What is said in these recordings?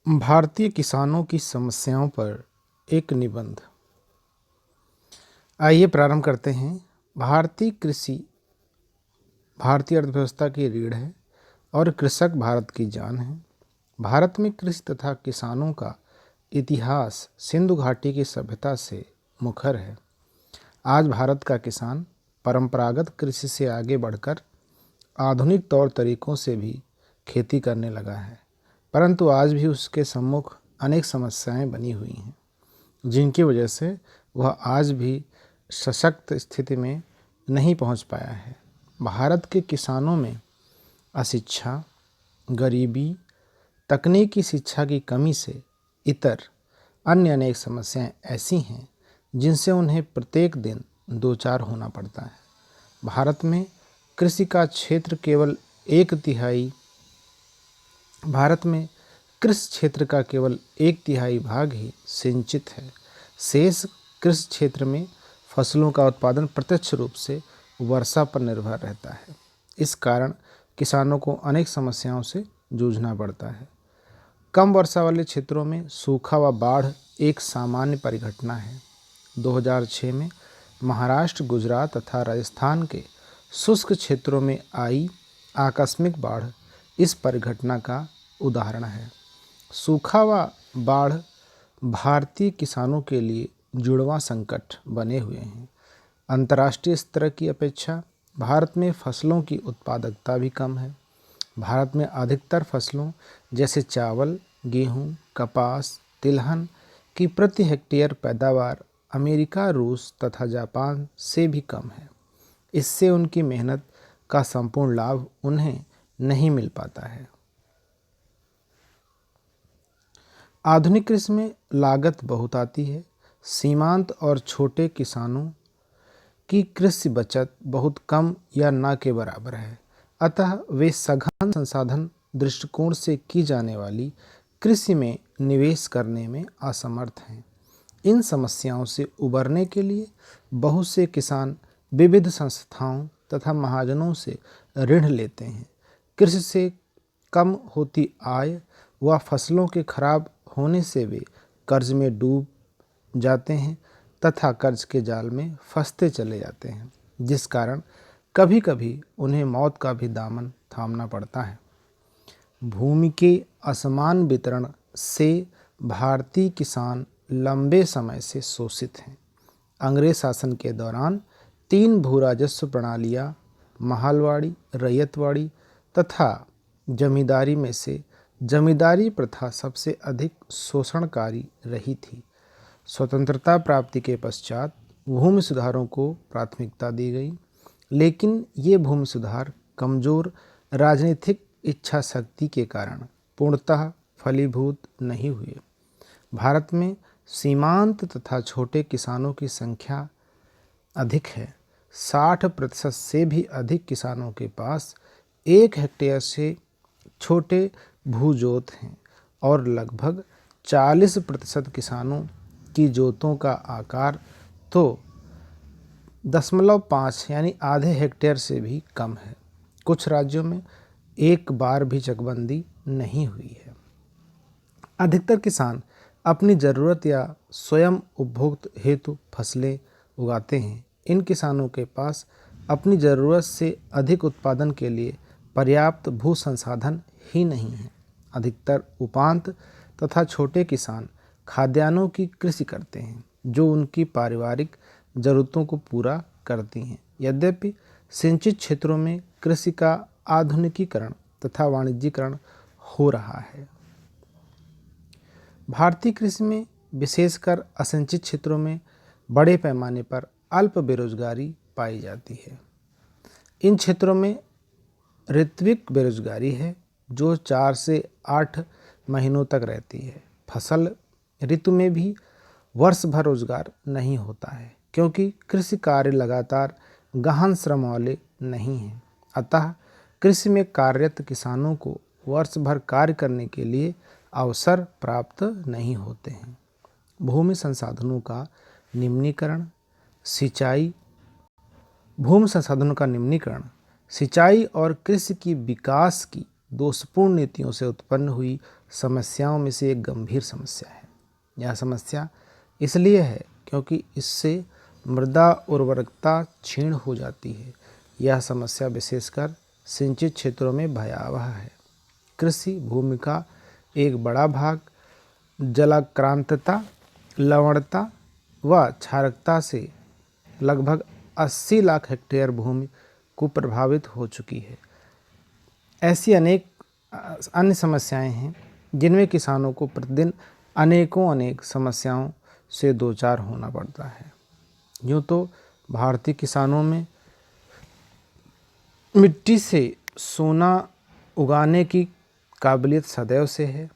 भारतीय किसानों की समस्याओं पर एक निबंध। आइए प्रारंभ करते हैं। भारतीय कृषि भारतीय अर्थव्यवस्था की रीढ़ है और कृषक भारत की जान है। भारत में कृषि तथा किसानों का इतिहास सिंधु घाटी की सभ्यता से मुखर है। आज भारत का किसान परंपरागत कृषि से आगे बढ़कर आधुनिक तौर तरीकों से भी खेती करने लगा है, परंतु आज भी उसके सम्मुख अनेक समस्याएं बनी हुई हैं, जिनकी वजह से वह आज भी सशक्त स्थिति में नहीं पहुंच पाया है। भारत के किसानों में अशिक्षा, गरीबी, तकनीकी शिक्षा की कमी से इतर अन्य अनेक समस्याएं ऐसी हैं जिनसे उन्हें प्रत्येक दिन दो चार होना पड़ता है। भारत में कृषि का क्षेत्र केवल एक तिहाई भाग ही सिंचित है। शेष कृषि क्षेत्र में फसलों का उत्पादन प्रत्यक्ष रूप से वर्षा पर निर्भर रहता है। इस कारण किसानों को अनेक समस्याओं से जूझना पड़ता है। कम वर्षा वाले क्षेत्रों में सूखा व बाढ़ एक सामान्य परिघटना है। 2006 में महाराष्ट्र, गुजरात तथा राजस्थान के शुष्क क्षेत्रों में आई आकस्मिक बाढ़ इस परिघटना का उदाहरण है। सूखा व बाढ़ भारतीय किसानों के लिए जुड़वां संकट बने हुए हैं। अंतर्राष्ट्रीय स्तर की अपेक्षा भारत में फसलों की उत्पादकता भी कम है। भारत में अधिकतर फसलों जैसे चावल, गेहूं, कपास, तिलहन की प्रति हेक्टेयर पैदावार अमेरिका, रूस तथा जापान से भी कम है। इससे उनकी मेहनत का संपूर्ण लाभ उन्हें नहीं मिल पाता है। आधुनिक कृषि में लागत बहुत आती है। सीमांत और छोटे किसानों की कृषि बचत बहुत कम या ना के बराबर है, अतः वे सघन संसाधन दृष्टिकोण से की जाने वाली कृषि में निवेश करने में असमर्थ हैं। इन समस्याओं से उबरने के लिए बहुत से किसान विविध संस्थाओं तथा महाजनों से ऋण लेते हैं। कृषि से कम होती आय व फसलों के खराब होने से वे कर्ज में डूब जाते हैं तथा कर्ज के जाल में फंसते चले जाते हैं, जिस कारण कभी कभी उन्हें मौत का भी दामन थामना पड़ता है। भूमि के असमान वितरण से भारतीय किसान लंबे समय से शोषित हैं। अंग्रेज शासन के दौरान 3 भू राजस्व प्रणालियाँ महालवाड़ी, रैयतवाड़ी तथा जमींदारी में से जमींदारी प्रथा सबसे अधिक शोषणकारी रही थी। स्वतंत्रता प्राप्ति के पश्चात भूमि सुधारों को प्राथमिकता दी गई, लेकिन ये भूमि सुधार कमजोर राजनीतिक इच्छा शक्ति के कारण पूर्णतः फलीभूत नहीं हुए। भारत में सीमांत तथा छोटे किसानों की संख्या अधिक है। 60% से भी अधिक किसानों के पास 1 हेक्टेयर से छोटे भूजोत हैं और लगभग 40% किसानों की जोतों का आकार तो 0.5 यानी आधे हेक्टेयर से भी कम है। कुछ राज्यों में एक बार भी चकबंदी नहीं हुई है। अधिकतर किसान अपनी ज़रूरत या स्वयं उपभोग हेतु फसलें उगाते हैं। इन किसानों के पास अपनी ज़रूरत से अधिक उत्पादन के लिए पर्याप्त भू संसाधन ही नहीं है। अधिकतर उपांत तथा छोटे किसान खाद्यान्नों की कृषि करते हैं, जो उनकी पारिवारिक ज़रूरतों को पूरा करती हैं। यद्यपि सिंचित क्षेत्रों में कृषि का आधुनिकीकरण तथा वाणिज्यीकरण हो रहा है। भारतीय कृषि में विशेषकर असिंचित क्षेत्रों में बड़े पैमाने पर अल्प बेरोजगारी पाई जाती है। इन क्षेत्रों में ऋत्विक बेरोजगारी है, जो 4 से 8 महीनों तक रहती है। फसल ऋतु में भी वर्ष भर रोजगार नहीं होता है, क्योंकि कृषि कार्य लगातार गहन श्रम वाले नहीं हैं। अतः कृषि में कार्यरत किसानों को वर्ष भर कार्य करने के लिए अवसर प्राप्त नहीं होते हैं। भूमि संसाधनों का निम्नीकरण, सिंचाई और कृषि की विकास की दोषपूर्ण नीतियों से उत्पन्न हुई समस्याओं में से एक गंभीर समस्या है। यह समस्या इसलिए है क्योंकि इससे मृदा उर्वरकता क्षीण हो जाती है। यह समस्या विशेषकर सिंचित क्षेत्रों में भयावह है। कृषि भूमि का एक बड़ा भाग जलाक्रांतता, लवणता व क्षारकता से लगभग 80 लाख हेक्टेयर भूमि कुप्रभावित हो चुकी है। ऐसी अनेक अन्य समस्याएं हैं जिनमें किसानों को प्रतिदिन अनेक समस्याओं से दो चार होना पड़ता है। यूँ तो भारतीय किसानों में मिट्टी से सोना उगाने की काबिलियत सदैव से है।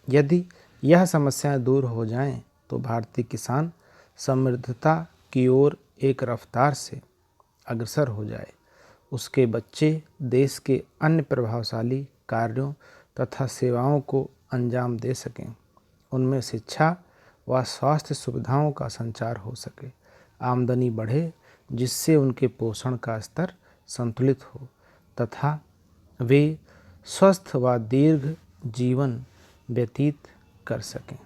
यदि यह समस्याएं दूर हो जाएं तो भारतीय किसान समृद्धता की ओर एक रफ्तार से अग्रसर हो जाए। उसके बच्चे देश के अन्य प्रभावशाली कार्यों तथा सेवाओं को अंजाम दे सकें। उनमें शिक्षा व स्वास्थ्य सुविधाओं का संचार हो सके, आमदनी बढ़े जिससे उनके पोषण का स्तर संतुलित हो तथा वे स्वस्थ व दीर्घ जीवन व्यतीत कर सकें।